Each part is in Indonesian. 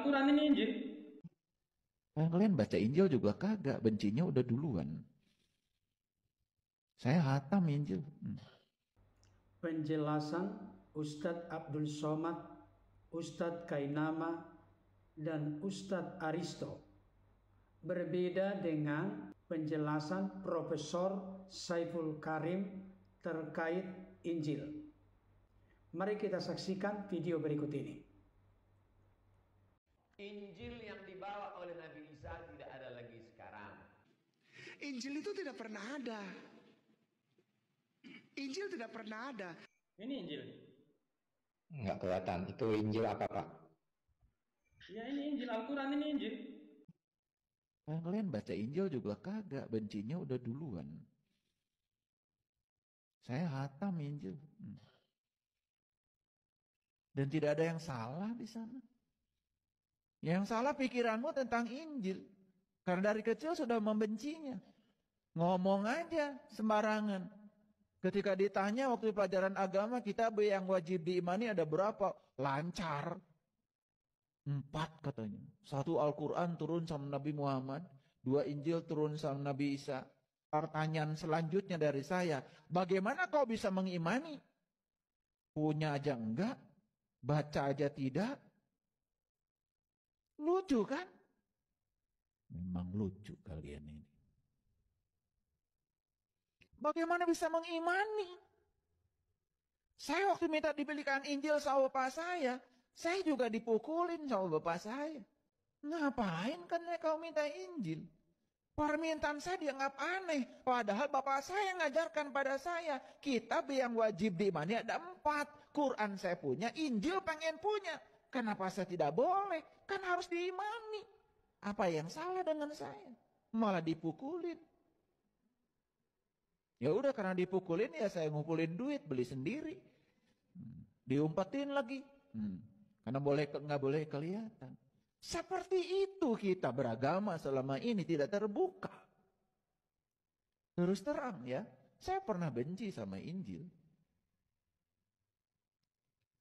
Al-Quran ini Injil. Kalian baca Injil juga kagak, bencinya udah duluan. Saya hatam Injil. Penjelasan Ustadz Abdul Somad, Ustadz Kainama, dan Ustadz Aristo berbeda dengan penjelasan Profesor Saiful Karim terkait Injil. Mari kita saksikan video berikut ini. Injil yang dibawa oleh Nabi Isa tidak ada lagi sekarang. Injil itu tidak pernah ada. Injil tidak pernah ada. Ini Injil. Nggak kelihatan. Itu Injil apa, Pak? Ya ini Injil, Al-Quran ini Injil. Kalian baca Injil juga kagak, bencinya udah duluan. Saya hatam Injil. Dan tidak ada yang salah di sana. Yang salah pikiranmu tentang Injil. Karena dari kecil sudah membencinya. Ngomong aja sembarangan. Ketika ditanya waktu pelajaran agama, kitab yang wajib diimani ada berapa? Lancar. 4 katanya. 1 Al-Quran turun sama Nabi Muhammad. 2 Injil turun sama Nabi Isa. Pertanyaan selanjutnya dari saya. Bagaimana kau bisa mengimani? Punya aja enggak. Baca aja tidak. Lucu kan? Memang lucu kalian ini. Bagaimana bisa mengimani? Saya waktu minta dibelikan Injil sama bapak saya juga dipukulin sama bapak saya. Ngapain kan kau minta Injil? Permintaan saya dianggap aneh. Padahal bapak saya ngajarkan pada saya, kitab yang wajib diimani ada 4. Quran saya punya, Injil pengen punya. Kenapa saya tidak boleh? Kan harus diimani. Apa yang salah dengan saya? Malah dipukulin. Ya udah, karena dipukulin ya saya ngumpulin duit, beli sendiri. Diumpetin lagi. Karena nggak boleh kelihatan. Seperti itu kita beragama selama ini tidak terbuka. Terus terang ya, saya pernah benci sama Injil.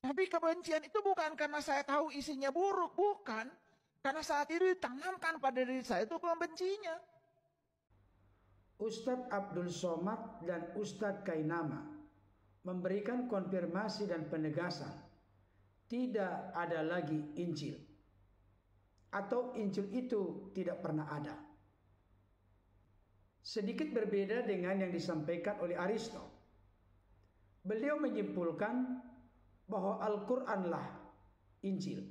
Tapi kebencian itu bukan karena saya tahu isinya buruk, bukan. Karena saat itu ditanamkan pada diri saya itu membencinya. Ustadz Abdul Somad dan Ustadz Kainama memberikan konfirmasi dan penegasan. Tidak ada lagi Injil. Atau Injil itu tidak pernah ada. Sedikit berbeda dengan yang disampaikan oleh Aristo. Beliau menyimpulkan bahwa Al-Quranlah Injil.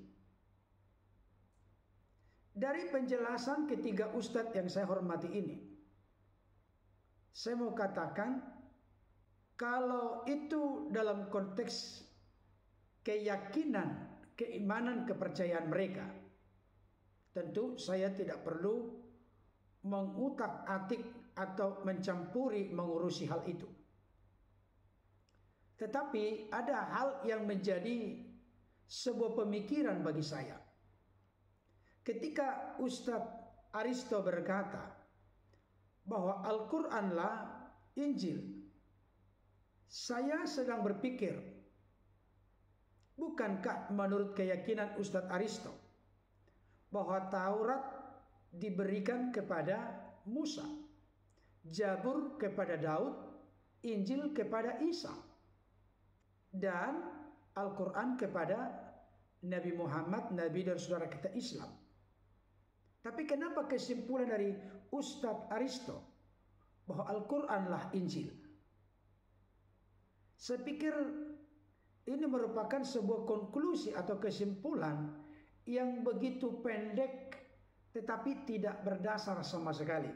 Dari penjelasan ketiga ustadz yang saya hormati ini, saya mau katakan, kalau itu dalam konteks keyakinan, keimanan, kepercayaan mereka, tentu saya tidak perlu mengutak-atik atau mencampuri mengurusi hal itu. Tetapi ada hal yang menjadi sebuah pemikiran bagi saya. Ketika Ustadz Aristo berkata bahwa Al-Quranlah Injil, saya sedang berpikir, bukankah menurut keyakinan Ustadz Aristo bahwa Taurat diberikan kepada Musa, Zabur kepada Daud, Injil kepada Isa, dan Al-Quran kepada Nabi Muhammad, Nabi dan saudara kita Islam. Tapi kenapa kesimpulan dari Ustadz Aristo bahwa Al-Quranlah Injil? Saya pikir ini merupakan sebuah konklusi atau kesimpulan yang begitu pendek tetapi tidak berdasar sama sekali.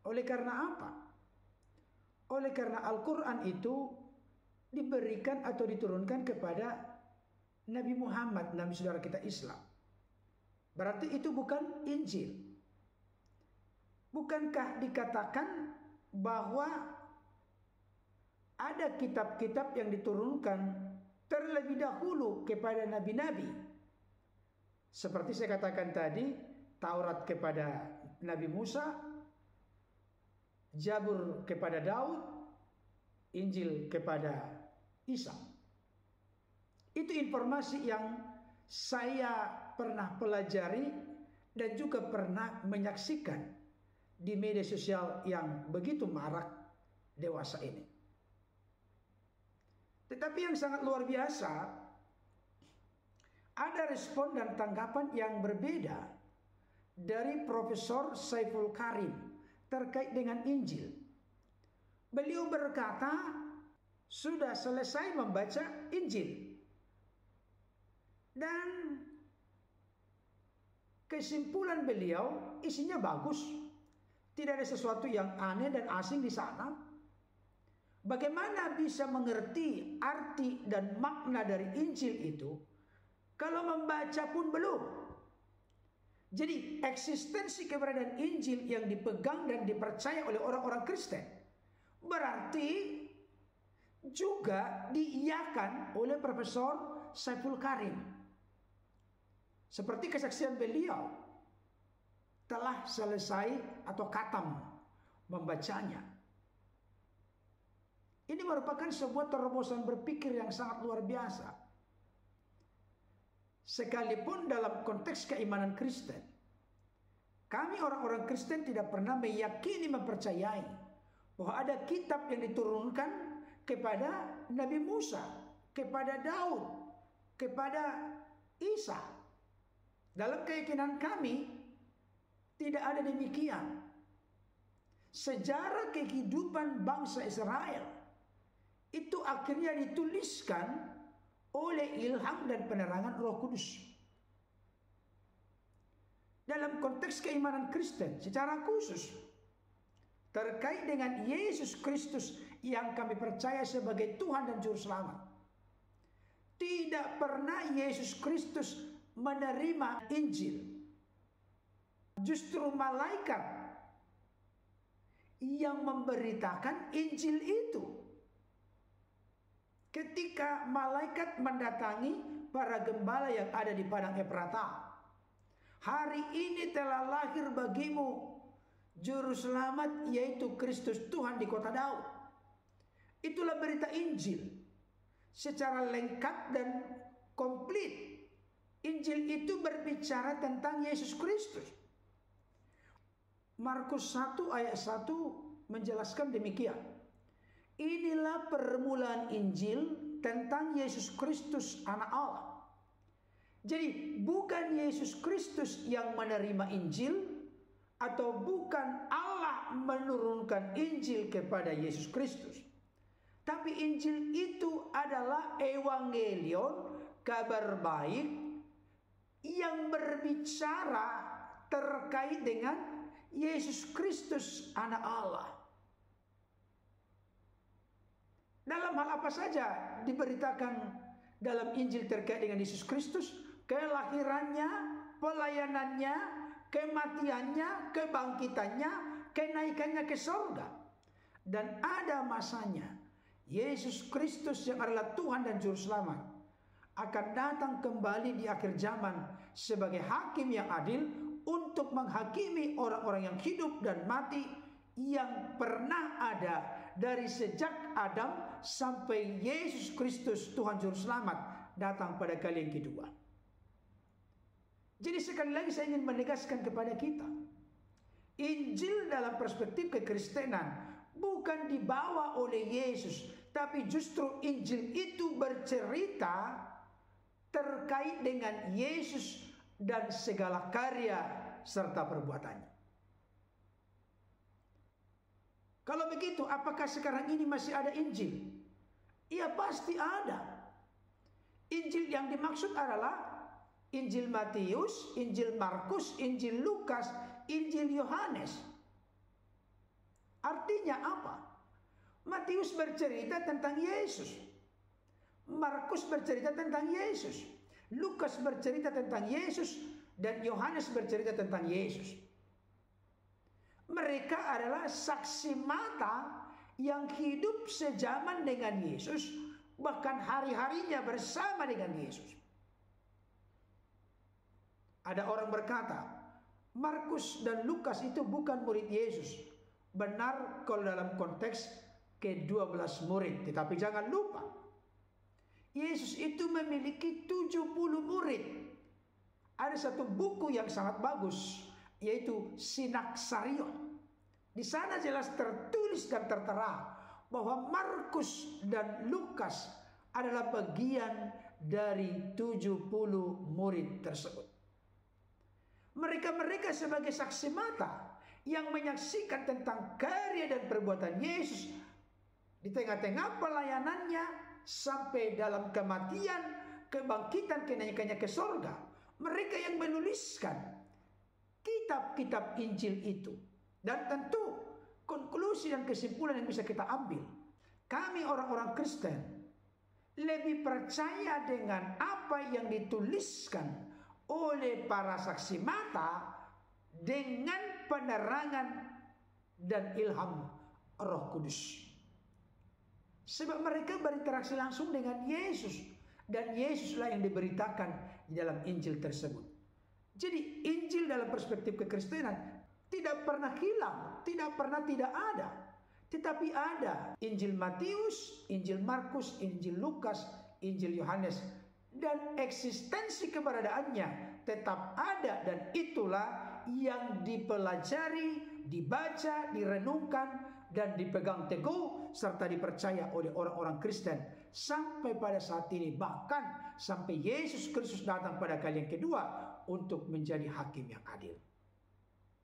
Oleh karena apa? Oleh karena Al-Quran itu diberikan atau diturunkan kepada Nabi Muhammad, Nabi saudara kita Islam. Berarti itu bukan Injil. Bukankah dikatakan bahwa ada kitab-kitab yang diturunkan terlebih dahulu kepada nabi-nabi? Seperti saya katakan tadi, Taurat kepada Nabi Musa, Zabur kepada Daud, Injil kepada Isa. Itu informasi yang saya pernah pelajari dan juga pernah menyaksikan di media sosial yang begitu marak dewasa ini. Tetapi yang sangat luar biasa, ada respon dan tanggapan yang berbeda dari Profesor Saiful Karim terkait dengan Injil. Beliau berkata, sudah selesai membaca Injil. Dan kesimpulan beliau isinya bagus. Tidak ada sesuatu yang aneh dan asing di sana. Bagaimana bisa mengerti arti dan makna dari Injil itu kalau membaca pun belum? Jadi eksistensi keberadaan Injil yang dipegang dan dipercaya oleh orang-orang Kristen berarti juga diiyakan oleh Profesor Saiful Karim. Seperti kesaksian beliau telah selesai atau khatam membacanya. Ini merupakan sebuah terobosan berpikir yang sangat luar biasa. Sekalipun dalam konteks keimanan Kristen, kami orang-orang Kristen tidak pernah meyakini, mempercayai bahwa ada kitab yang diturunkan kepada Nabi Musa, kepada Daud, kepada Isa. Dalam keyakinan kami tidak ada demikian. Sejarah kehidupan bangsa Israel itu akhirnya dituliskan oleh ilham dan penerangan Roh Kudus. Dalam konteks keimanan Kristen secara khusus terkait dengan Yesus Kristus yang kami percaya sebagai Tuhan dan Juru Selamat, tidak pernah Yesus Kristus menerima Injil. Justru malaikat yang memberitakan Injil itu. Ketika malaikat mendatangi para gembala yang ada di padang Efrata, hari ini telah lahir bagimu Juru Selamat, yaitu Kristus Tuhan di kota Daud. Itulah berita Injil secara lengkap dan komplit. Injil itu berbicara tentang Yesus Kristus. Markus 1 ayat 1 menjelaskan demikian. Inilah permulaan Injil tentang Yesus Kristus anak Allah. Jadi bukan Yesus Kristus yang menerima Injil, atau bukan Allah menurunkan Injil kepada Yesus Kristus. Tapi Injil itu adalah evangelion, kabar baik yang berbicara terkait dengan Yesus Kristus anak Allah. Dalam hal apa saja diberitakan dalam Injil terkait dengan Yesus Kristus? Kelahirannya, pelayanannya, kematiannya, kebangkitannya, kenaikannya ke surga. Dan ada masanya Yesus Kristus yang adalah Tuhan dan Juru Selamat akan datang kembali di akhir zaman sebagai hakim yang adil untuk menghakimi orang-orang yang hidup dan mati yang pernah ada dari sejak Adam sampai Yesus Kristus Tuhan Juru Selamat datang pada kali yang kedua. Jadi sekali lagi saya ingin menegaskan kepada kita, Injil dalam perspektif kekristenan bukan dibawa oleh Yesus, tapi justru Injil itu bercerita terkait dengan Yesus dan segala karya serta perbuatannya. Kalau begitu, apakah sekarang ini masih ada Injil? Ya pasti ada. Injil yang dimaksud adalah Injil Matius, Injil Markus, Injil Lukas, Injil Yohanes. Artinya apa? Matius bercerita tentang Yesus, Markus bercerita tentang Yesus, Lukas bercerita tentang Yesus, dan Yohanes bercerita tentang Yesus. Mereka adalah saksi mata yang hidup sejaman dengan Yesus, bahkan hari-harinya bersama dengan Yesus. Ada orang berkata, Markus dan Lukas itu bukan murid Yesus. Benar kalau dalam konteks ke-12 murid. Tetapi jangan lupa, Yesus itu memiliki 70 murid. ada satu buku yang sangat bagus, yaitu Sinaksarion. Di sana jelas tertulis dan tertera bahwa Markus dan Lukas adalah bagian dari 70 murid tersebut. Mereka-mereka sebagai saksi mata yang menyaksikan tentang karya dan perbuatan Yesus di tengah-tengah pelayanannya sampai dalam kematian, kebangkitan, kenaikannya ke sorga. Mereka yang menuliskan kitab-kitab Injil itu. Dan tentu konklusi dan kesimpulan yang bisa kita ambil, kami orang-orang Kristen lebih percaya dengan apa yang dituliskan oleh para saksi mata dengan penerangan dan ilham Roh Kudus. Sebab mereka berinteraksi langsung dengan Yesus, dan Yesuslah yang diberitakan di dalam Injil tersebut. Jadi Injil dalam perspektif kekristenan tidak pernah hilang, tidak pernah tidak ada. Tetapi ada Injil Matius, Injil Markus, Injil Lukas, Injil Yohanes. Dan eksistensi keberadaannya tetap ada, dan itulah yang dipelajari, dibaca, direnungkan, dan dipegang teguh serta dipercaya oleh orang-orang Kristen sampai pada saat ini, bahkan sampai Yesus Kristus datang pada kali yang kedua untuk menjadi hakim yang adil.